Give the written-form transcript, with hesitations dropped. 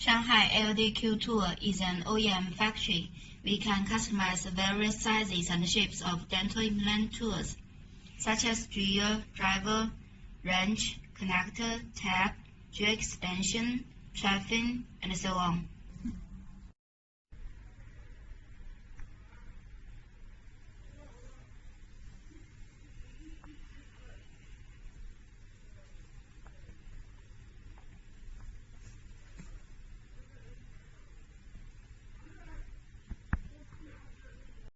Shanghai LDQ Tool is an OEM factory. We can customize various sizes and shapes of dental implant tools, such as drill, driver, wrench, connector, tab, drill extension, traffic, and so on.